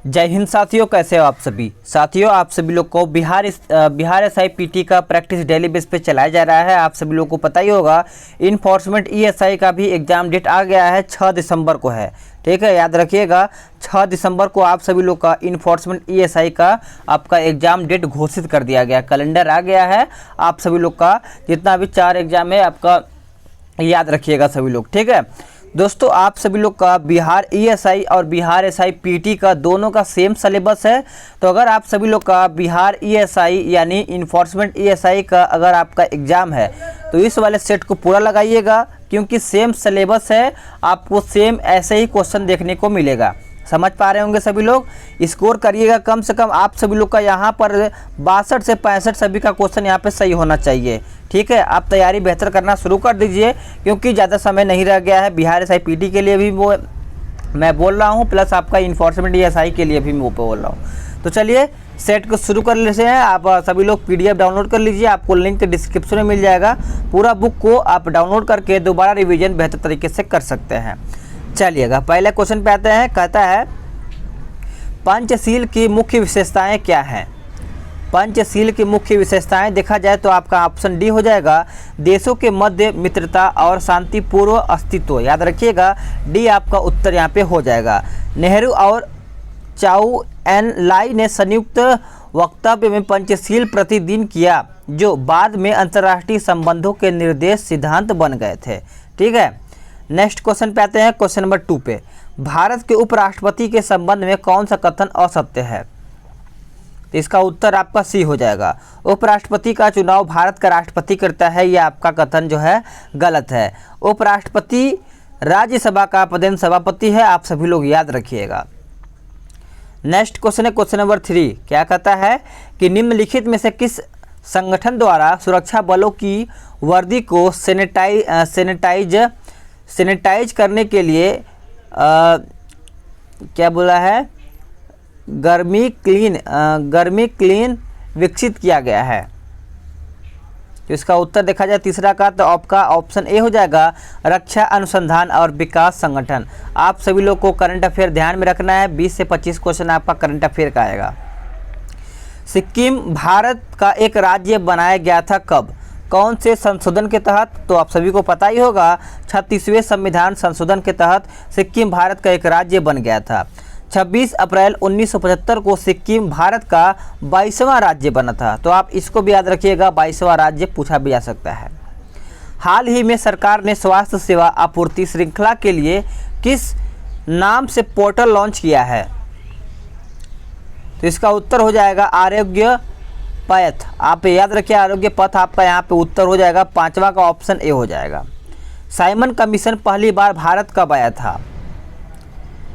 जय हिंद साथियों, कैसे हो आप सभी साथियों। आप सभी लोग को बिहार SIPT का प्रैक्टिस डेली बेस पे चलाया जा रहा है। आप सभी लोग को पता ही होगा इन्फोर्समेंट ESI का भी एग्ज़ाम डेट आ गया है, 6 दिसंबर को है। ठीक है, याद रखिएगा 6 दिसंबर को आप सभी लोग का इन्फोर्समेंट ESI का आपका एग्ज़ाम डेट घोषित कर दिया गया, कैलेंडर आ गया है। आप सभी लोग का जितना भी 4 एग्ज़ाम है आपका याद रखिएगा सभी लोग। ठीक है दोस्तों, आप सभी लोग का बिहार ESI और बिहार SIPT का दोनों का सेम सिलेबस है। तो अगर आप सभी लोग का बिहार ESI यानी इन्फोर्समेंट ESI का अगर आपका एग्ज़ाम है तो इस वाले सेट को पूरा लगाइएगा, क्योंकि सेम सिलेबस है, आपको सेम ऐसे ही क्वेश्चन देखने को मिलेगा। समझ पा रहे होंगे सभी लोग। स्कोर करिएगा कम से कम आप सभी लोग का यहाँ पर 62 से 65 सभी का क्वेश्चन यहाँ पे सही होना चाहिए। ठीक है, आप तैयारी बेहतर करना शुरू कर दीजिए, क्योंकि ज़्यादा समय नहीं रह गया है। बिहार SIPT के लिए भी वो मैं बोल रहा हूँ, प्लस आपका इन्फोर्समेंट ESI के लिए भी मैं बोल रहा हूँ। तो चलिए सेट को शुरू कर लेते हैं। आप सभी लोग PDF डाउनलोड कर लीजिए, आपको लिंक डिस्क्रिप्शन में मिल जाएगा। पूरा बुक को आप डाउनलोड करके दोबारा रिविजन बेहतर तरीके से कर सकते हैं। चलिएगा पहले क्वेश्चन पे आते हैं। कहता है पंचशील की मुख्य विशेषताएं क्या हैं। पंचशील की मुख्य विशेषताएं देखा जाए तो आपका ऑप्शन डी हो जाएगा, देशों के मध्य मित्रता और शांतिपूर्व अस्तित्व। याद रखिएगा डी आपका उत्तर यहाँ पे हो जाएगा। नेहरू और चाउ एन लाई ने संयुक्त वक्तव्य में पंचशील प्रतिदिन किया, जो बाद में अंतर्राष्ट्रीय संबंधों के निर्देश सिद्धांत बन गए थे। ठीक है, नेक्स्ट क्वेश्चन पे आते हैं, क्वेश्चन नंबर 2 पे। भारत के उपराष्ट्रपति के संबंध में कौन सा कथन असत्य है। तो इसका उत्तर आपका सी हो जाएगा। उपराष्ट्रपति का चुनाव भारत का राष्ट्रपति करता है, यह आपका कथन जो है गलत है। उपराष्ट्रपति राज्यसभा का पदेन सभापति है, आप सभी लोग याद रखिएगा। नेक्स्ट क्वेश्चन है क्वेश्चन नंबर 3। क्या कहता है कि निम्नलिखित में से किस संगठन द्वारा सुरक्षा बलों की वर्दी को सैनिटाइज करने के लिए क्या बोला है, गर्मी क्लीन विकसित किया गया है। तो इसका उत्तर देखा जाए तीसरा का, तो आपका ऑप्शन ए हो जाएगा, रक्षा अनुसंधान और विकास संगठन। आप सभी लोग को करंट अफेयर ध्यान में रखना है, 20 से 25 क्वेश्चन आपका करंट अफेयर का आएगा। सिक्किम भारत का एक राज्य बनाया गया था कब, कौन से संशोधन के तहत। तो आप सभी को पता ही होगा 36वें संविधान संशोधन के तहत सिक्किम भारत का एक राज्य बन गया था। 26 अप्रैल 1975 को सिक्किम भारत का 22वां राज्य बना था। तो आप इसको भी याद रखिएगा, 22वां राज्य पूछा भी जा सकता है। हाल ही में सरकार ने स्वास्थ्य सेवा आपूर्ति श्रृंखला के लिए किस नाम से पोर्टल लॉन्च किया है। तो इसका उत्तर हो जाएगा आरोग्य पथ। आप याद रखिए आरोग्य पथ आपका यहाँ पे उत्तर हो जाएगा। 5वां का ऑप्शन ए हो जाएगा। साइमन कमीशन पहली बार भारत कब आया था।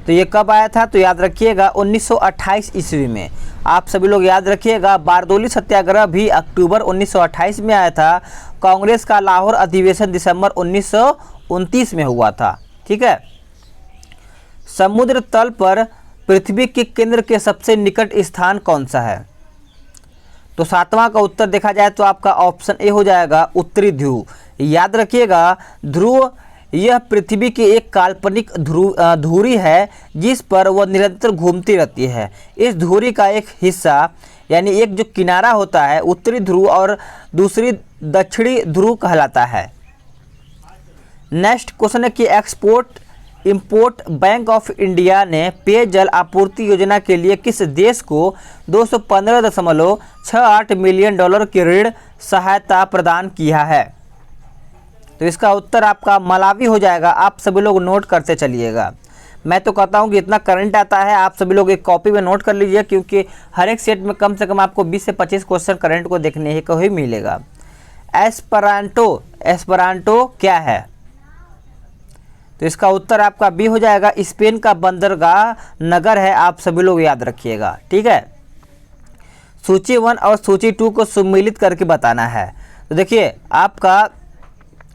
तो ये कब आया था, तो याद रखिएगा 1928 ईस्वी में। आप सभी लोग याद रखिएगा बारदोली सत्याग्रह भी अक्टूबर 1928 में आया था। कांग्रेस का लाहौर अधिवेशन दिसंबर 1929 में हुआ था। ठीक है, समुद्र तल पर पृथ्वी के केंद्र के सबसे निकट स्थान कौन सा है। तो 7वां का उत्तर देखा जाए तो आपका ऑप्शन ए हो जाएगा, उत्तरी ध्रुव। याद रखिएगा ध्रुव यह पृथ्वी की एक काल्पनिक धुरी है, जिस पर वह निरंतर घूमती रहती है। इस धुरी का एक हिस्सा यानी एक जो किनारा होता है उत्तरी ध्रुव और दूसरी दक्षिणी ध्रुव कहलाता है। नेक्स्ट क्वेश्चन है कि export import bank of India ने पेयजल आपूर्ति योजना के लिए किस देश को 215.68 मिलियन डॉलर की ऋण सहायता प्रदान किया है। तो इसका उत्तर आपका मलावी हो जाएगा। आप सभी लोग नोट करते चलिएगा। मैं तो कहता हूँ कि इतना करंट आता है, आप सभी लोग एक कॉपी में नोट कर लीजिए, क्योंकि हर एक सेट में कम से कम आपको 20 से 25 क्वेश्चन करंट को देखने को ही मिलेगा। एस्परांटो क्या है। तो इसका उत्तर आपका बी हो जाएगा, स्पेन का बंदरगाह नगर है। आप सभी लोग याद रखिएगा। ठीक है, सूची 1 और सूची 2 को सम्मिलित करके बताना है। तो देखिए आपका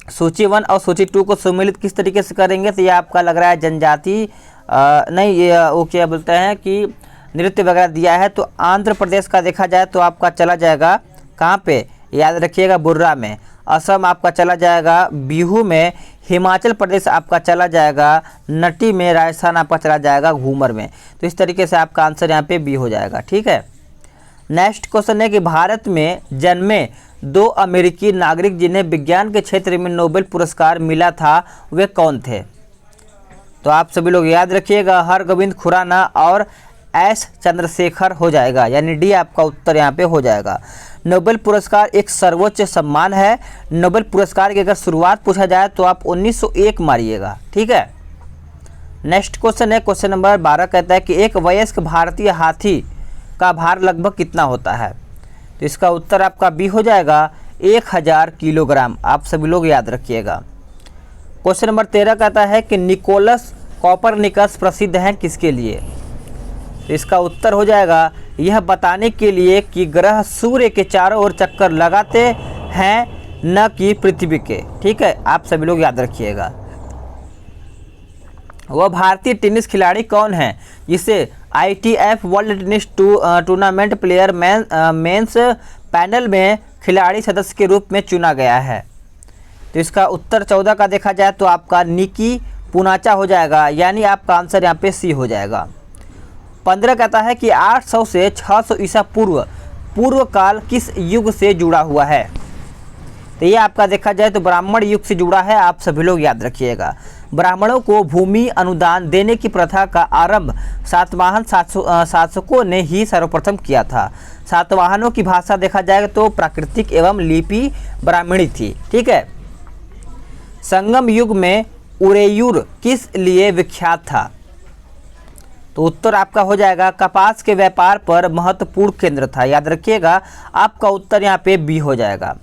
सूची 1 और सूची 2 को सम्मिलित किस तरीके से करेंगे। तो ये आपका लग रहा है जनजाति नहीं, ये वो क्या बोलते हैं कि नृत्य वगैरह दिया है। तो आंध्र प्रदेश का देखा जाए तो आपका चला जाएगा कहाँ पे, याद रखिएगा बुर्रा में। असम आपका चला जाएगा बिहू में। हिमाचल प्रदेश आपका चला जाएगा नटी में, राजस्थान आपका चला जाएगा घूमर में। तो इस तरीके से आपका आंसर यहाँ पे बी हो जाएगा। ठीक है, नेक्स्ट क्वेश्चन है कि भारत में जन्मे 2 अमेरिकी नागरिक जिन्हें विज्ञान के क्षेत्र में नोबेल पुरस्कार मिला था वे कौन थे? तो आप सभी लोग याद रखिएगा, हरगोविंद खुराना और एस चंद्रशेखर हो जाएगा, यानी डी आपका उत्तर यहाँ पे हो जाएगा। नोबेल पुरस्कार एक सर्वोच्च सम्मान है। नोबेल पुरस्कार की अगर शुरुआत पूछा जाए तो आप 1901 मारिएगा। ठीक है, नेक्स्ट क्वेश्चन है क्वेश्चन नंबर 12, कहता है कि एक वयस्क भारतीय हाथी का भार लगभग कितना होता है? तो इसका उत्तर आपका बी हो जाएगा 1000 किलोग्राम। आप सभी लोग याद रखिएगा। क्वेश्चन नंबर 13 कहता है कि निकोलस कॉपरनिकस प्रसिद्ध हैं किसके लिए? तो इसका उत्तर हो जाएगा यह बताने के लिए कि ग्रह सूर्य के चारों ओर चक्कर लगाते हैं, न कि पृथ्वी के। ठीक है, आप सभी लोग याद रखिएगा। वह भारतीय टेनिस खिलाड़ी कौन है जिसे ITF world tennis tournament player men's panel में खिलाड़ी सदस्य के रूप में चुना गया है? तो इसका उत्तर 14 का देखा जाए तो आपका निकी पूनाचा हो जाएगा, यानी आपका आंसर यहाँ पे सी हो जाएगा। 15 कहता है कि 800 से 600 ईसा पूर्व काल किस युग से जुड़ा हुआ है? तो ये आपका देखा जाए तो ब्राह्मण युग से जुड़ा है। आप सभी लोग याद रखिएगा। ब्राह्मणों को भूमि अनुदान देने की प्रथा का आरंभ सातवाहन शासकों ने ही सर्वप्रथम किया था। सातवाहनों की भाषा देखा जाए तो प्राकृतिक एवं लिपि ब्राह्मणी थी। ठीक है, संगम युग में उरेयूर किस लिए विख्यात था? तो उत्तर आपका हो जाएगा कपास के व्यापार पर महत्वपूर्ण केंद्र था। याद रखिएगा, आपका उत्तर यहाँ पे बी हो जाएगा।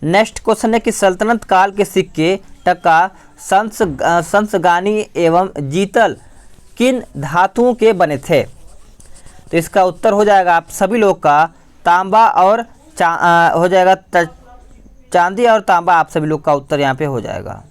नेक्स्ट क्वेश्चन है कि सल्तनत काल के सिक्के, टका, संसगानी एवं जीतल किन धातुओं के बने थे? तो इसका उत्तर हो जाएगा आप सभी लोग का तांबा और हो जाएगा चांदी और तांबा। आप सभी लोग का उत्तर यहाँ पे हो जाएगा।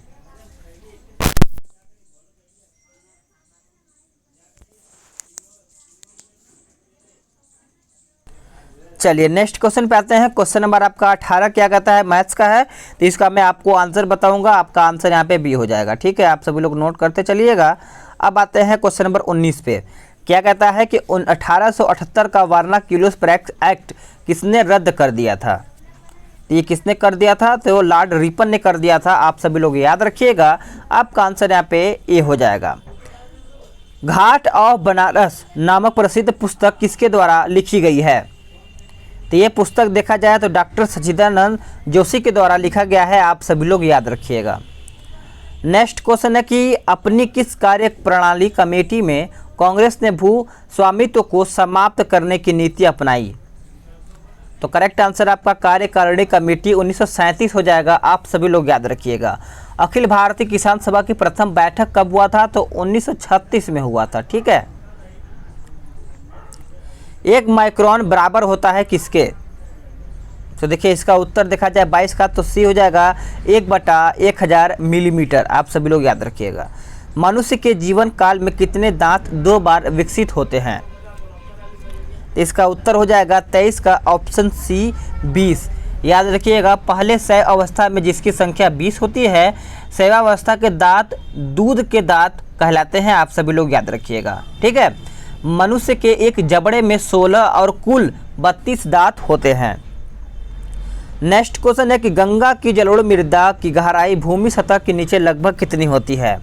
चलिए नेक्स्ट क्वेश्चन पे आते हैं। क्वेश्चन नंबर आपका 18 क्या कहता है? मैथ्स का है, तो इसका मैं आपको आंसर बताऊंगा। आपका आंसर यहाँ पे बी हो जाएगा। ठीक है, आप सभी लोग नोट करते चलिएगा। अब आते हैं क्वेश्चन नंबर 19 पे। क्या कहता है कि 1878 का वर्नाक्युलस एक्ट किसने रद्द कर दिया था? ये किसने कर दिया था? तो लॉर्ड रिपन ने कर दिया था। आप सभी लोग याद रखिएगा। आपका आंसर यहाँ पे ए हो जाएगा। घाट ऑफ बनारस नामक प्रसिद्ध पुस्तक किसके द्वारा लिखी गई है? तो ये पुस्तक देखा जाए तो डॉक्टर सच्चिदानंद जोशी के द्वारा लिखा गया है। आप सभी लोग याद रखिएगा। नेक्स्ट क्वेश्चन है कि अपनी किस कार्य प्रणाली कमेटी में कांग्रेस ने भू स्वामित्व को समाप्त करने की नीति अपनाई? तो करेक्ट आंसर आपका कार्यकारिणी कमेटी 1937 हो जाएगा। आप सभी लोग याद रखिएगा। अखिल भारतीय किसान सभा की प्रथम बैठक कब हुआ था? तो 1936 में हुआ था। ठीक है, 1 माइक्रोन बराबर होता है किसके? तो देखिए इसका उत्तर देखा जाए 22 का, तो सी हो जाएगा 1/1000 मिलीमीटर। आप सभी लोग याद रखिएगा। मनुष्य के जीवन काल में कितने दांत 2 बार विकसित होते हैं? इसका उत्तर हो जाएगा 23 का, ऑप्शन सी 20। याद रखिएगा, पहले शैव अवस्था में जिसकी संख्या 20 होती है, शैवावस्था के दांत दूध के दांत कहलाते हैं। आप सभी लोग याद रखिएगा। ठीक है, मनुष्य के एक जबड़े में 16 और कुल 32 दांत होते हैं। नेक्स्ट क्वेश्चन है कि गंगा की जलोढ़ मृदा की गहराई भूमि सतह के नीचे लगभग कितनी होती है?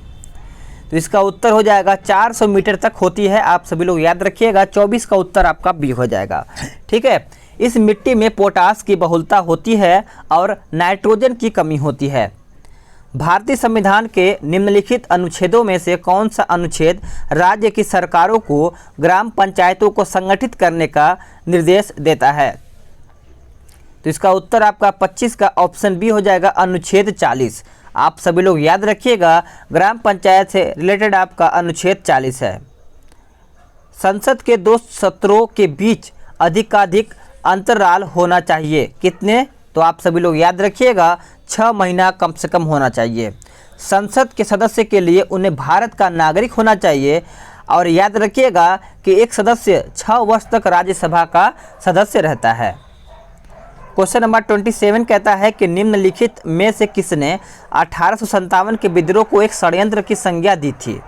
तो इसका उत्तर हो जाएगा 400 मीटर तक होती है। आप सभी लोग याद रखिएगा। 24 का उत्तर आपका बी हो जाएगा। ठीक है, इस मिट्टी में पोटास की बहुलता होती है और नाइट्रोजन की कमी होती है। भारतीय संविधान के निम्नलिखित अनुच्छेदों में से कौन सा अनुच्छेद राज्य की सरकारों को ग्राम पंचायतों को संगठित करने का निर्देश देता है? तो इसका उत्तर आपका 25 का, ऑप्शन बी हो जाएगा, अनुच्छेद 40। आप सभी लोग याद रखिएगा, ग्राम पंचायत से रिलेटेड आपका अनुच्छेद 40 है। संसद के 2 सत्रों के बीच अधिकाधिक अंतराल होना चाहिए। कितने? तो आप सभी लोग याद रखिएगा, 6 महीना कम से कम होना चाहिए। संसद के सदस्य के लिए उन्हें भारत का नागरिक होना चाहिए। और याद रखिएगा कि एक सदस्य 6 वर्ष तक राज्यसभा का सदस्य रहता है। क्वेश्चन नंबर 27 कहता है कि निम्नलिखित में से किसने 1857 के विद्रोह को एक षड्यंत्र की संज्ञा दी थी।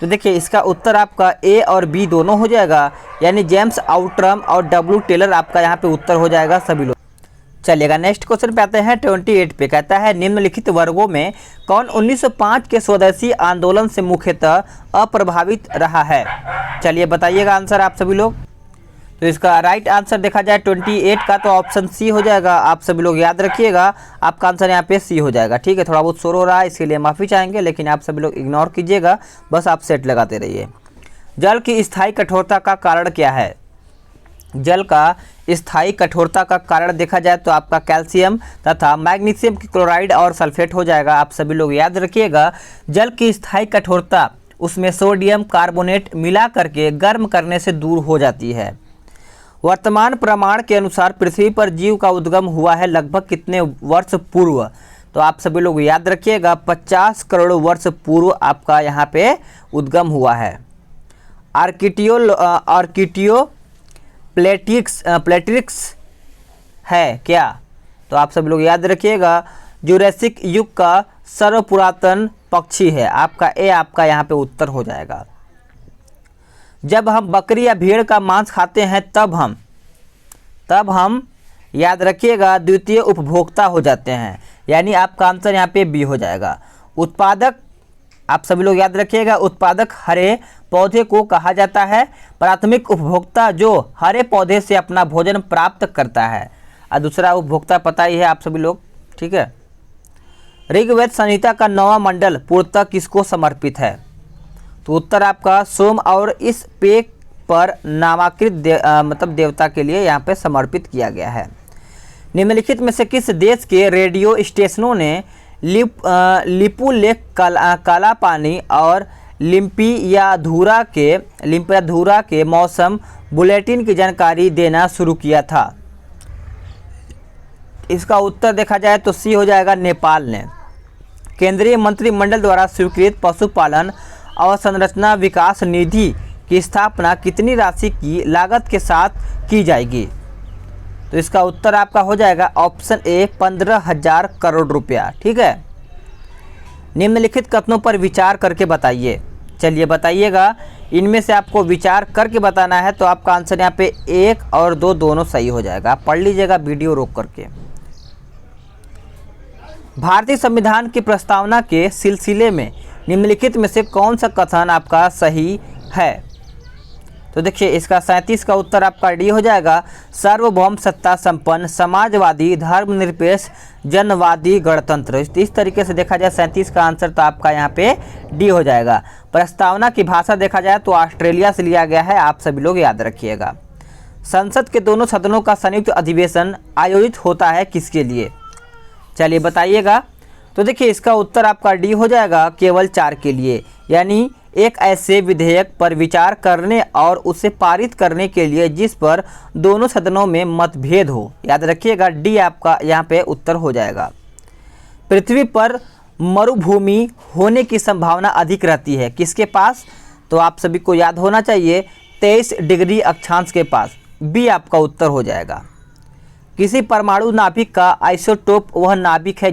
तो देखिए इसका उत्तर आपका ए और बी दोनों हो जाएगा, यानी जेम्स आउट्रम और डब्ल्यू टेलर आपका यहाँ पे उत्तर हो जाएगा सभी लोग। चलिएगा नेक्स्ट क्वेश्चन पे आते हैं 28 पे। कहता है निम्नलिखित वर्गों में कौन 1905 के स्वदेशी आंदोलन से मुख्यतः अप्रभावित रहा है। चलिए बताइएगा आंसर आप सभी लोग। तो इसका राइट आंसर देखा जाए 28 का तो ऑप्शन सी हो जाएगा। आप सभी लोग याद रखिएगा, आपका आंसर यहाँ पे सी हो जाएगा। ठीक है, थोड़ा बहुत शोर हो रहा है इसके लिए माफ़ी चाहेंगे, लेकिन आप सभी लोग इग्नोर कीजिएगा, बस आप सेट लगाते रहिए। जल की स्थायी कठोरता का कारण क्या है। जल का स्थायी कठोरता का कारण देखा जाए तो आपका कैल्शियम तथा मैग्नीशियम की क्लोराइड और सल्फेट हो जाएगा। आप सभी लोग याद रखिएगा, जल की स्थायी कठोरता उसमें सोडियम कार्बोनेट मिला करके गर्म करने से दूर हो जाती है। वर्तमान प्रमाण के अनुसार पृथ्वी पर जीव का उद्गम हुआ है लगभग कितने वर्ष पूर्व। तो आप सभी लोग याद रखिएगा 50 करोड़ वर्ष पूर्व आपका यहाँ पे उद्गम हुआ है। आर्किटियो प्लेटिक्स है क्या। तो आप सब लोग याद रखिएगा जुरैसिक युग का सर्वपुरातन पक्षी है। आपका ए आपका यहाँ पे उत्तर हो जाएगा। जब हम बकरी या भेड़ का मांस खाते हैं तब हम याद रखिएगा द्वितीय उपभोक्ता हो जाते हैं, यानी आपका आंसर यहाँ पे बी हो जाएगा। उत्पादक, आप सभी लोग याद रखिएगा, उत्पादक हरे पौधे को कहा जाता है। प्राथमिक उपभोक्ता जो हरे पौधे से अपना भोजन प्राप्त करता है, और दूसरा उपभोक्ता पता ही है आप सभी लोग। ठीक है, ऋग्वेद संहिता का 9वां मंडल पूर्णतः किसको समर्पित है। तो उत्तर आपका सोम और इस पेय पर नामांकित मतलब देवता के लिए यहाँ पे समर्पित किया गया है। निम्नलिखित में से किस देश के रेडियो स्टेशनों ने लिपुलेख काला पानी और लिम्पियाधुरा के मौसम बुलेटिन की जानकारी देना शुरू किया था। इसका उत्तर देखा जाए तो सी हो जाएगा, नेपाल ने। केंद्रीय मंत्रिमंडल द्वारा स्वीकृत पशुपालन अवसंरचना विकास निधि की स्थापना कितनी राशि की लागत के साथ की जाएगी। तो इसका उत्तर आपका हो जाएगा ऑप्शन ए 15,000 करोड़ रुपया। ठीक है, निम्नलिखित कथनों पर विचार करके बताइए। चलिए बताइएगा, इनमें से आपको विचार करके बताना है। तो आपका आंसर यहाँ पे 1 और 2 दोनों सही हो जाएगा। आप पढ़ लीजिएगा वीडियो रोक करके। भारतीय संविधान की प्रस्तावना के सिलसिले में निम्नलिखित में से कौन सा कथन आपका सही है। तो देखिए इसका 37 का उत्तर आपका डी हो जाएगा, सार्वभौम सत्ता संपन्न समाजवादी धर्मनिरपेक्ष जनवादी गणतंत्र। इस तरीके से देखा जाए 37 का आंसर तो आपका यहाँ पे डी हो जाएगा। प्रस्तावना की भाषा देखा जाए तो ऑस्ट्रेलिया से लिया गया है, आप सभी लोग याद रखिएगा। संसद के दोनों सदनों का संयुक्त अधिवेशन आयोजित होता है किसके लिए। चलिए बताइएगा। तो देखिए इसका उत्तर आपका डी हो जाएगा, केवल 4 के लिए, यानी एक ऐसे विधेयक पर विचार करने और उसे पारित करने के लिए जिस पर दोनों सदनों में मतभेद हो। याद रखिएगा डी आपका यहाँ पे उत्तर हो जाएगा। पृथ्वी पर मरुभूमि होने की संभावना अधिक रहती है किसके पास। तो आप सभी को याद होना चाहिए 23 डिग्री अक्षांश के पास। बी आपका उत्तर हो जाएगा। किसी परमाणु नाभिक का आइसोटोप वह नाभिक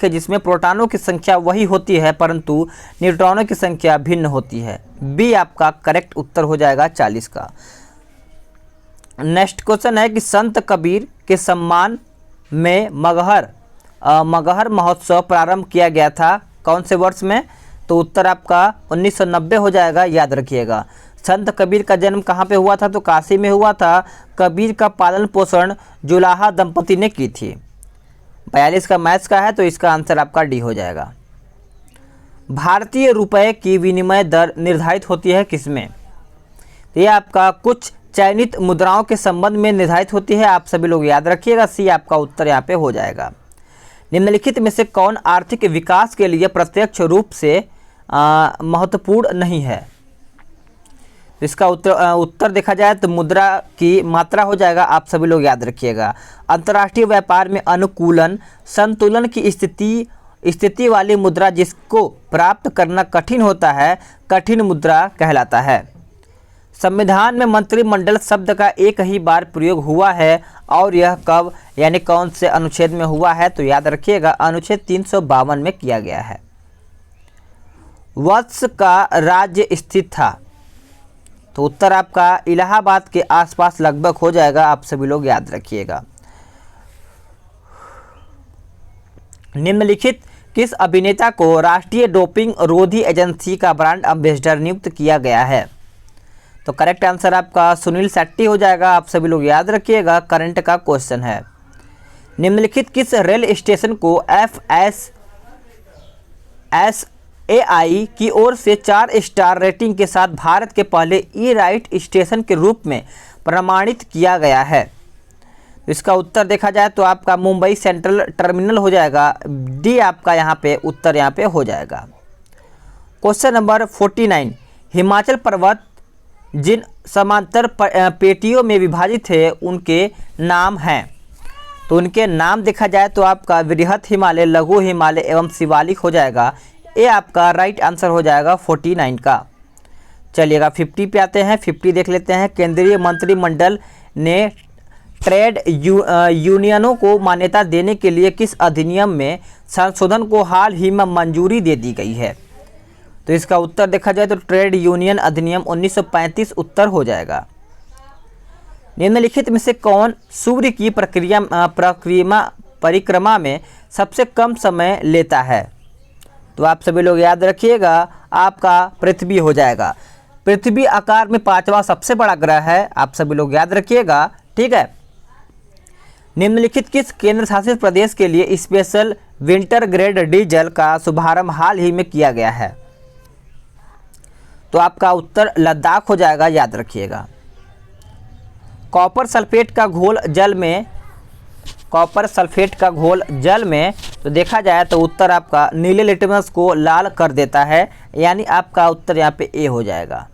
है जिसमें प्रोटॉनों की संख्या वही होती है परंतु न्यूट्रॉनों की संख्या भिन्न होती है। बी आपका करेक्ट उत्तर हो जाएगा 40 का। नेक्स्ट क्वेश्चन है कि संत कबीर के सम्मान में मगहर महोत्सव प्रारंभ किया गया था कौन से वर्ष में। तो उत्तर आपका 1990 हो जाएगा, याद रखिएगा। संत कबीर का जन्म कहाँ पे हुआ था। तो काशी में हुआ था। कबीर का पालन पोषण जुलाहा दंपति ने की थी। 42 का मैथ्स का है तो इसका आंसर आपका डी हो जाएगा। भारतीय रुपए की विनिमय दर निर्धारित होती है किसमें। तो ये आपका कुछ चयनित मुद्राओं के संबंध में निर्धारित होती है, आप सभी लोग याद रखिएगा। सी आपका उत्तर यहाँ पे हो जाएगा। निम्नलिखित में से कौन आर्थिक विकास के लिए प्रत्यक्ष रूप से महत्वपूर्ण नहीं है। इसका उत्तर देखा जाए तो मुद्रा की मात्रा हो जाएगा, आप सभी लोग याद रखिएगा। अंतर्राष्ट्रीय व्यापार में अनुकूलन संतुलन की स्थिति वाली मुद्रा जिसको प्राप्त करना कठिन होता है कठिन मुद्रा कहलाता है। संविधान में मंत्रिमंडल शब्द का एक ही बार प्रयोग हुआ है और यह कब यानी कौन से अनुच्छेद में हुआ है? तो याद रखिएगा अनुच्छेद 352 में किया गया है। वत्स का राज्य स्थित था, तो उत्तर आपका इलाहाबाद के आसपास लगभग हो जाएगा, आप सभी लोग याद रखिएगा। निम्नलिखित किस अभिनेता को राष्ट्रीय डोपिंग रोधी एजेंसी का ब्रांड एम्बेसडर नियुक्त किया गया है? तो करेक्ट आंसर आपका सुनील शेट्टी हो जाएगा, आप सभी लोग याद रखिएगा, करंट का क्वेश्चन है। निम्नलिखित किस रेल स्टेशन को FSSAI की ओर से 4 स्टार रेटिंग के साथ भारत के पहले ई-राइट स्टेशन के रूप में प्रमाणित किया गया है? इसका उत्तर देखा जाए तो आपका मुंबई सेंट्रल टर्मिनल हो जाएगा, डी आपका यहाँ पे उत्तर यहाँ पे हो जाएगा। क्वेश्चन नंबर 49, हिमाचल पर्वत जिन समांतर पेटियों में विभाजित है उनके नाम हैं? तो उनके नाम देखा जाए तो आपका वृहत हिमालय, लघु हिमालय एवं शिवालिक हो जाएगा, ये आपका राइट आंसर हो जाएगा 49 का। चलिएगा 50 पे आते हैं, 50 देख लेते हैं। केंद्रीय मंत्रिमंडल ने ट्रेड यूनियनों को मान्यता देने के लिए किस अधिनियम में संशोधन को हाल ही में मंजूरी दे दी गई है? तो इसका उत्तर देखा जाए तो ट्रेड यूनियन अधिनियम 1935 उत्तर हो जाएगा। निम्नलिखित में से कौन सूर्य की परिक्रमा में सबसे कम समय लेता है? तो आप सभी लोग याद रखिएगा, आपका पृथ्वी हो जाएगा। पृथ्वी आकार में 5वां सबसे बड़ा ग्रह है, आप सभी लोग याद रखिएगा, ठीक है। निम्नलिखित किस केंद्र शासित प्रदेश के लिए स्पेशल विंटर ग्रेड डीजल का शुभारंभ हाल ही में किया गया है? तो आपका उत्तर लद्दाख हो जाएगा, याद रखिएगा। कॉपर सल्फेट का घोल जल में तो देखा जाए तो उत्तर आपका नीले लिटमस को लाल कर देता है, यानी आपका उत्तर यहाँ पे ए हो जाएगा।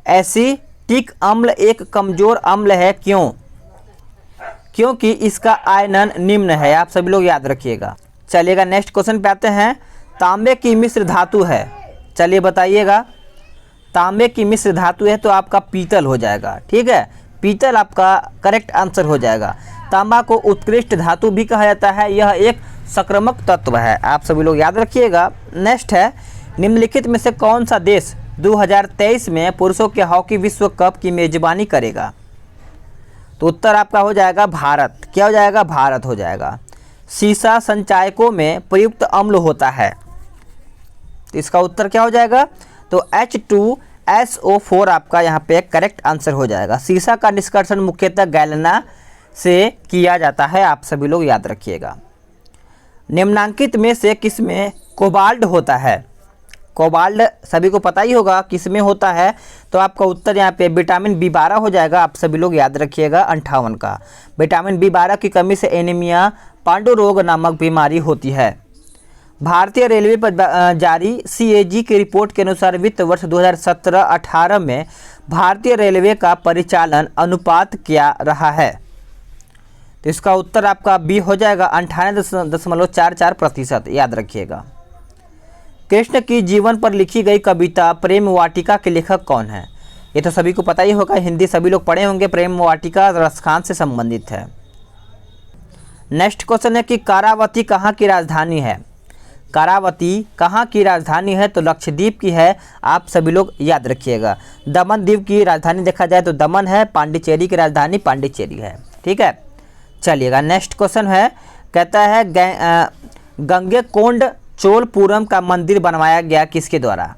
एसिटिक अम्ल एक कमजोर अम्ल है, क्यों? क्योंकि इसका आयनन निम्न है, आप सभी लोग याद रखिएगा। चलिएगा नेक्स्ट क्वेश्चन पे आते हैं। तांबे की मिश्र धातु है, चलिए बताइएगा। तांबे की मिश्र धातु है तो आपका पीतल हो जाएगा, ठीक है, पीतल आपका करेक्ट आंसर हो जाएगा। तांबा को उत्कृष्ट धातु भी कहा जाता है, यह एक संक्रामक तत्व है, आप सभी लोग याद रखिएगा। नेक्स्ट है, निम्नलिखित में से कौन सा देश 2023 में पुरुषों के हॉकी विश्व कप की मेजबानी करेगा? तो उत्तर आपका हो जाएगा भारत। क्या हो जाएगा? भारत हो जाएगा। सीसा संचायकों में प्रयुक्त अम्ल होता है, तो इसका उत्तर क्या हो जाएगा? तो H2SO4 आपका यहाँ पे करेक्ट आंसर हो जाएगा। सीसा का निष्कर्षण मुख्यतः गैलेना से किया जाता है, आप सभी लोग याद रखिएगा। निम्नांकित में से किस में कोबाल्ट होता है? कोबाल्ट सभी को पता ही होगा किस में होता है, तो आपका उत्तर यहाँ पे विटामिन B12 हो जाएगा, आप सभी लोग याद रखिएगा 58 का। विटामिन B12 की कमी से एनीमिया पांडुरोग नामक बीमारी होती है। भारतीय रेलवे पर जारी CAG की रिपोर्ट के अनुसार वित्त वर्ष 2017-18 में भारतीय रेलवे का परिचालन अनुपात क्या रहा है? तो इसका उत्तर आपका बी हो जाएगा 98.44%, याद रखिएगा। कृष्ण की जीवन पर लिखी गई कविता प्रेम वाटिका के लेखक कौन है? ये तो सभी को पता ही होगा, हिंदी सभी लोग पढ़े होंगे। प्रेम वाटिका रसखान से संबंधित है। नेक्स्ट क्वेश्चन है कि कारावती कहाँ की राजधानी है? कारावती कहाँ की राजधानी है? तो लक्षद्वीप की है, आप सभी लोग याद रखिएगा। दमन द्वीप की राजधानी देखा जाए तो दमन है, पांडिचेरी की राजधानी पांडिचेरी है, ठीक है। चलिएगा नेक्स्ट क्वेश्चन है, कहता है गंगेकोंड चोलपुरम का मंदिर बनवाया गया किसके द्वारा?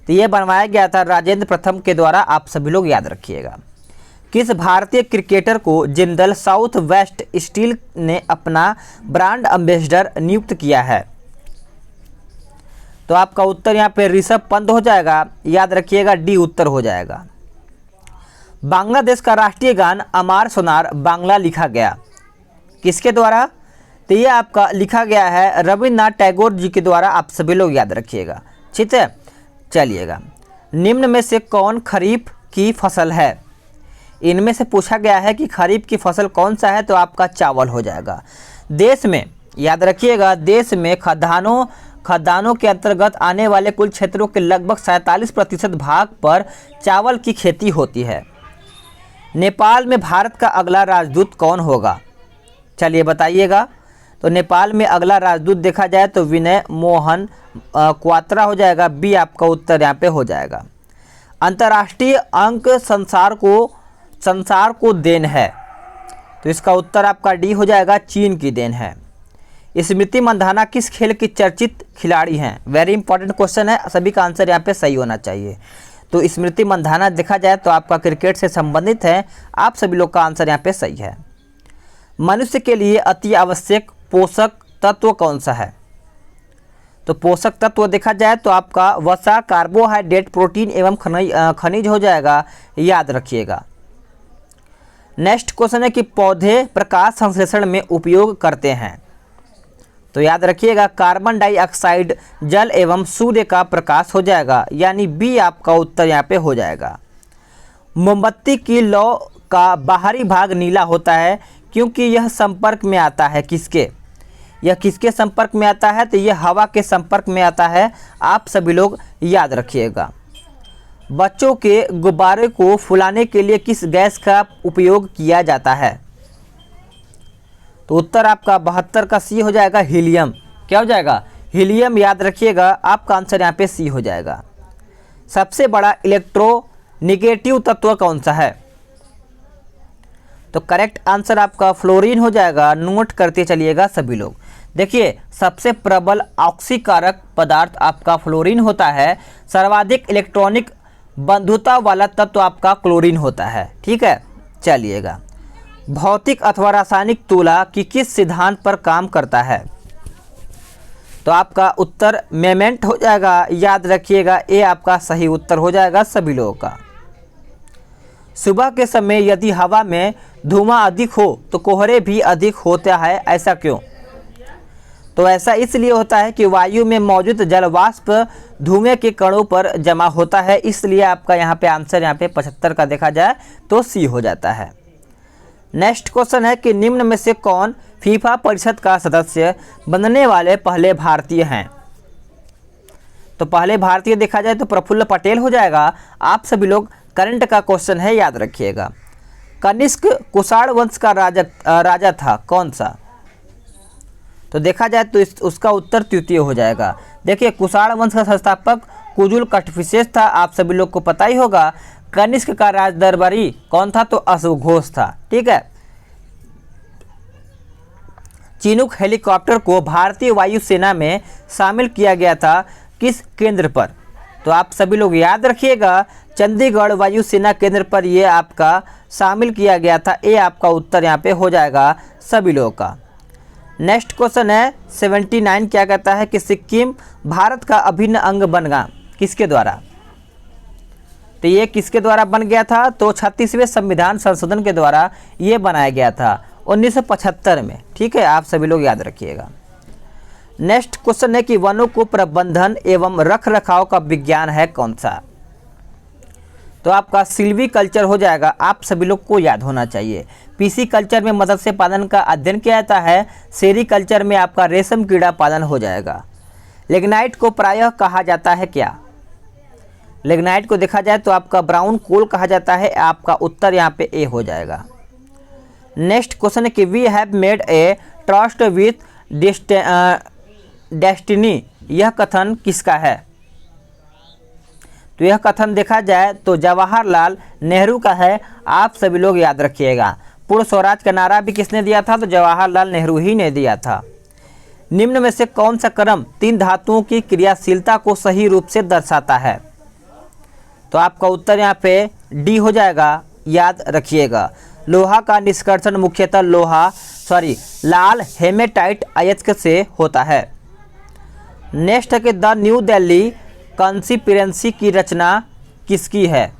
तो ये बनवाया गया था राजेंद्र प्रथम के द्वारा, आप सभी लोग याद रखिएगा। किस भारतीय क्रिकेटर को जिंदल साउथ वेस्ट स्टील ने अपना ब्रांड एम्बेसडर नियुक्त किया है? तो आपका उत्तर यहाँ पे ऋषभ पंत हो जाएगा, याद रखिएगा, डी उत्तर हो जाएगा। बांग्लादेश का राष्ट्रीय गान अमार सोनार बांग्ला लिखा गया किसके द्वारा? तो ये आपका लिखा गया है रविन्द्रनाथ टैगोर जी के द्वारा, आप सभी लोग याद रखिएगा, ठीक है। चलिएगा, निम्न में से कौन खरीफ की फसल है? इनमें से पूछा गया है कि खरीफ की फसल कौन सा है, तो आपका चावल हो जाएगा। देश में याद रखिएगा, देश में खदानों के अंतर्गत आने वाले कुल क्षेत्रों के लगभग 47% भाग पर चावल की खेती होती है। नेपाल में भारत का अगला राजदूत कौन होगा? चलिए बताइएगा। तो नेपाल में अगला राजदूत देखा जाए तो विनय मोहन क्वात्रा हो जाएगा। बी आपका उत्तर यहाँ पे हो जाएगा। अंतर्राष्ट्रीय अंक संसार को देन है, तो इसका उत्तर आपका डी हो जाएगा, चीन की देन है। स्मृति मंधाना किस खेल की चर्चित खिलाड़ी हैं? वेरी इंपॉर्टेंट क्वेश्चन है, सभी का आंसर यहाँ पे सही होना चाहिए। तो स्मृति मंधाना देखा जाए तो आपका क्रिकेट से संबंधित है। आप सभी लोग का आंसर यहाँ पे सही है। मनुष्य के लिए अति आवश्यक पोषक तत्व कौन सा है? तो पोषक तत्व देखा जाए तो आपका वसा, कार्बोहाइड्रेट, प्रोटीन एवं खनिज हो जाएगा, याद रखिएगा। नेक्स्ट क्वेश्चन है कि पौधे प्रकाश संश्लेषण में उपयोग करते हैं, तो याद रखिएगा कार्बन डाइऑक्साइड, जल एवं सूर्य का प्रकाश हो जाएगा, यानी बी आपका उत्तर यहाँ पे हो जाएगा। मोमबत्ती की लौ का बाहरी भाग नीला होता है क्योंकि यह संपर्क में आता है किसके? यह किसके संपर्क में आता है? तो यह हवा के संपर्क में आता है। आप सभी लोग याद रखिएगा। बच्चों के गुब्बारे को फुलाने के लिए किस गैस का उपयोग किया जाता है? तो उत्तर आपका 72 का सी हो जाएगा, हीलियम। क्या हो जाएगा? हीलियम, याद रखिएगा। आपका आंसर यहाँ पे सी हो जाएगा। सबसे बड़ा इलेक्ट्रोनिगेटिव तत्व कौन सा है? तो करेक्ट आंसर आपका फ्लोरीन हो जाएगा। नोट करते चलिएगा सभी लोग। देखिए, सबसे प्रबल ऑक्सीकारक पदार्थ आपका फ्लोरीन होता है। सर्वाधिक इलेक्ट्रॉनिक बंधुता वाला तत्व आपका क्लोरीन होता है। ठीक है, चलिएगा। भौतिक अथवा रासायनिक तुला की किस सिद्धांत पर काम करता है? तो आपका उत्तर मोमेंट हो जाएगा, याद रखिएगा। ए आपका सही उत्तर हो जाएगा सभी लोगों का। सुबह के समय यदि हवा में धुआं अधिक हो तो कोहरे भी अधिक होता है, ऐसा क्यों? तो ऐसा इसलिए होता है कि वायु में मौजूद जलवाष्प धुएं के कणों पर जमा होता है, इसलिए आपका यहाँ पे आंसर यहाँ पे 75 का देखा जाए तो सी हो जाता है। नेक्स्ट क्वेश्चन है कि निम्न में से कौन फीफा परिषद का सदस्य बनने वाले पहले भारतीय हैं? तो पहले भारतीय देखा जाए तो प्रफुल्ल पटेल हो जाएगा। आप सभी लोग, करंट का क्वेश्चन है, याद रखिएगा। कनिष्क कुषाण वंश का राजा था कौन सा? तो देखा जाए तो उसका उत्तर तृतीय हो जाएगा। देखिए, कुषाण वंश का संस्थापक कुजुल कटविशेष था, आप सभी लोग को पता ही होगा। कनिष्क का राज दरबारी कौन था? तो अश्वघोष था। ठीक है। चिनूक हेलीकॉप्टर को भारतीय वायुसेना में शामिल किया गया था किस केंद्र पर? तो आप सभी लोग याद रखिएगा, चंडीगढ़ वायुसेना केंद्र पर यह आपका शामिल किया गया था। ए आपका उत्तर यहाँ पे हो जाएगा सभी लोगों का। नेक्स्ट क्वेश्चन है 79, क्या कहता है कि सिक्किम भारत का अभिन्न अंग बन गया किसके द्वारा? तो ये किसके द्वारा बन गया था? तो 36वें संविधान संशोधन के द्वारा ये बनाया गया था 1975 में। ठीक है, आप सभी लोग याद रखिएगा। नेक्स्ट क्वेश्चन है कि वनों को प्रबंधन एवं रख रखाव का विज्ञान है कौन सा? तो आपका सिल्वी कल्चर हो जाएगा। आप सभी लोग को याद होना चाहिए। पीसी कल्चर में मत्स्य पालन का अध्ययन किया जाता है। सेरी कल्चर में आपका रेशम कीड़ा पालन हो जाएगा। लिग्नाइट को प्रायः कहा जाता है क्या? लिग्नाइट को देखा जाए तो आपका ब्राउन कोल कहा जाता है। आपका उत्तर यहाँ पे ए हो जाएगा। नेक्स्ट क्वेश्चन है कि we have made a trust with destiny, यह कथन किसका है? तो यह कथन देखा जाए तो जवाहरलाल नेहरू का है। आप सभी लोग याद रखिएगा। पूर्ण स्वराज का नारा भी किसने दिया था? तो जवाहरलाल नेहरू ही ने दिया था। निम्न में से कौन सा क्रम तीन धातुओं की क्रियाशीलता को सही रूप से दर्शाता है? तो आपका उत्तर यहाँ पे डी हो जाएगा, याद रखिएगा। लोहा का निष्कर्षण मुख्यतः लाल हेमेटाइट अयस्क से होता है। नेक्स्ट है कि द न्यू दिल्ली कॉन्स्पिरेसी की रचना किसकी है?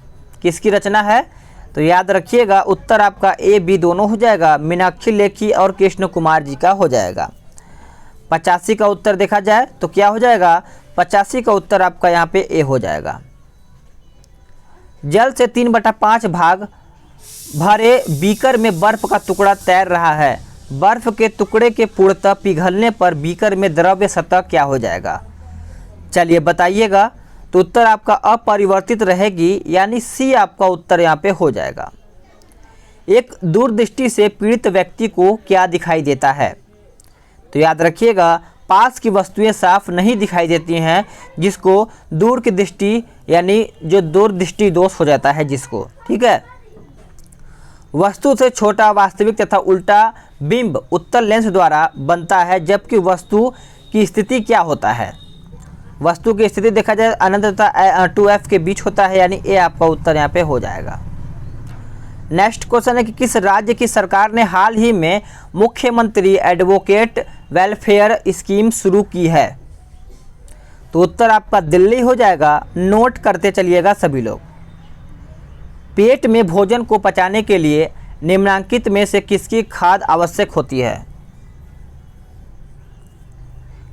किसकी रचना है? तो याद रखिएगा, उत्तर आपका ए बी दोनों हो जाएगा। मीनाक्षी लेखी और कृष्ण कुमार जी का हो जाएगा। 85 का उत्तर देखा जाए तो क्या हो जाएगा? 85 का उत्तर आपका यहाँ पे ए हो जाएगा। जल से 3/5 भाग भरे बीकर में बर्फ का टुकड़ा तैर रहा है। बर्फ के टुकड़े के पूर्णतः पिघलने पर बीकर में द्रव्य सतह क्या हो जाएगा? चलिए बताइएगा। तो उत्तर आपका अपरिवर्तित रहेगी, यानी सी आपका उत्तर यहाँ पे हो जाएगा। एक दूरदृष्टि से पीड़ित व्यक्ति को क्या दिखाई देता है? तो याद रखिएगा, पास की वस्तुएं साफ नहीं दिखाई देती हैं, जिसको दूर की दृष्टि यानी जो दूरदृष्टि दोष हो जाता है जिसको, ठीक है। वस्तु से छोटा वास्तविक तथा उल्टा बिंब उत्तल लेंस द्वारा बनता है, जबकि वस्तु की स्थिति क्या होता है? वस्तु की स्थिति देखा जाए अनंत तथा 2f के बीच होता है, यानी ए आपका उत्तर यहाँ पे हो जाएगा। नेक्स्ट क्वेश्चन है कि किस राज्य की सरकार ने हाल ही में मुख्यमंत्री एडवोकेट वेलफेयर स्कीम शुरू की है? तो उत्तर आपका दिल्ली हो जाएगा। नोट करते चलिएगा सभी लोग। पेट में भोजन को पचाने के लिए निम्नलिखित में से किसकी खाद आवश्यक होती है?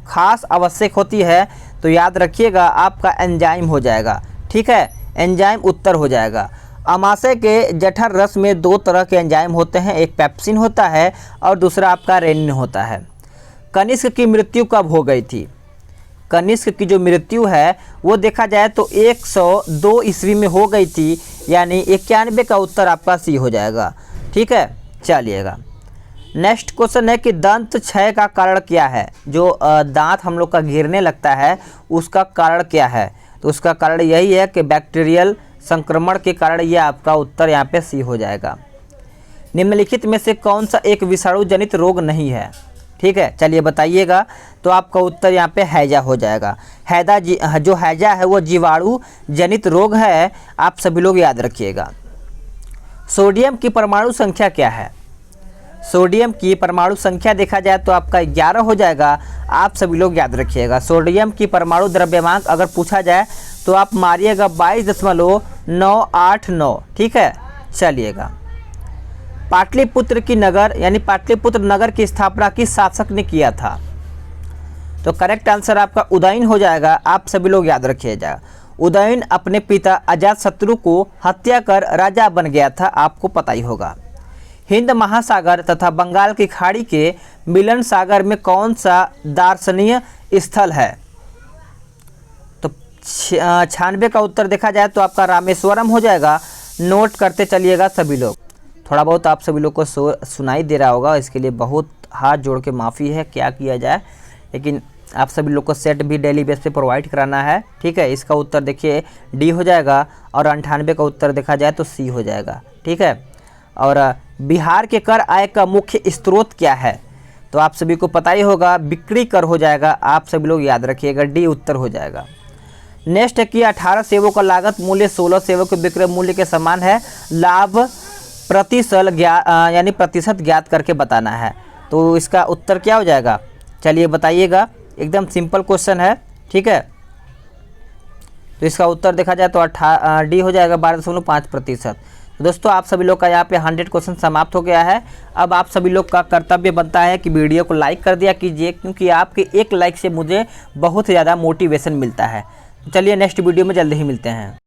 खास आवश्यक होती है, तो याद रखिएगा आपका एंजाइम हो जाएगा, ठीक है। एंजाइम उत्तर हो जाएगा। अमाशय के जठर रस में दो तरह के एंजाइम होते हैं, एक पेप्सिन होता है और दूसरा आपका रेनिन होता है। कनिष्क की मृत्यु कब हो गई थी? कनिष्क की जो मृत्यु है वो देखा जाए तो 102 ईस्वी में हो गई थी, यानी 91 का उत्तर आपका सी हो जाएगा, ठीक है। चलिएगा, नेक्स्ट क्वेश्चन है कि दंत क्षय का कारण क्या है? जो दांत हम लोग का गिरने लगता है उसका कारण क्या है? तो उसका कारण यही है कि बैक्टीरियल संक्रमण के कारण ये आपका उत्तर यहाँ पे सी हो जाएगा। निम्नलिखित में से कौन सा एक विषाणु जनित रोग नहीं है? ठीक है, चलिए बताइएगा। तो आपका उत्तर यहाँ पे हैजा हो जाएगा। जो हैजा है वो जीवाणु जनित रोग है, आप सभी लोग याद रखिएगा। सोडियम की परमाणु संख्या क्या है? सोडियम की परमाणु संख्या देखा जाए तो आपका 11 हो जाएगा, आप सभी लोग याद रखिएगा। सोडियम की परमाणु द्रव्यमांक अगर पूछा जाए तो आप मारिएगा 22.989, ठीक है। चलिएगा, पाटलिपुत्र की नगर यानी पाटलिपुत्र नगर की स्थापना किस शासक ने किया था? तो करेक्ट आंसर आपका उदयन हो जाएगा, आप सभी लोग याद रखिएगा। उदयन अपने पिता अजातशत्रु को हत्या कर राजा बन गया था, आपको पता ही होगा। हिंद महासागर तथा बंगाल की खाड़ी के मिलन सागर में कौन सा दर्शनीय स्थल है? तो 96 का उत्तर देखा जाए तो आपका रामेश्वरम हो जाएगा। नोट करते चलिएगा सभी लोग। थोड़ा बहुत आप सभी लोग को सुनाई दे रहा होगा, इसके लिए बहुत हाथ जोड़ के माफ़ी है, क्या किया जाए। लेकिन आप सभी लोग को सेट भी डेली बेस पे प्रोवाइड कराना है, ठीक है। इसका उत्तर देखिए डी हो जाएगा और 98 का उत्तर देखा जाए तो सी हो जाएगा, ठीक है। और बिहार के कर आय का मुख्य स्रोत क्या है? तो आप सभी को पता ही होगा, बिक्री कर हो जाएगा, आप सभी लोग याद रखिएगा, डी उत्तर हो जाएगा। नेक्स्ट है कि 18 सेवों का लागत मूल्य 16 सेवों के विक्रय मूल्य के समान है, लाभ यानी प्रतिशत ज्ञात करके बताना है। तो इसका उत्तर क्या हो जाएगा? चलिए बताइएगा, एकदम सिंपल क्वेश्चन है, ठीक है। तो इसका उत्तर देखा जाए तो डी हो जाएगा 12.5%। तो दोस्तों आप सभी लोग का यहाँ पे 100 क्वेश्चन समाप्त हो गया है। अब आप सभी लोग का कर्तव्य बनता है कि वीडियो को लाइक कर दिया कीजिए, क्योंकि आपके एक लाइक से मुझे बहुत ज़्यादा मोटिवेशन मिलता है। चलिए नेक्स्ट वीडियो में जल्दी ही मिलते हैं।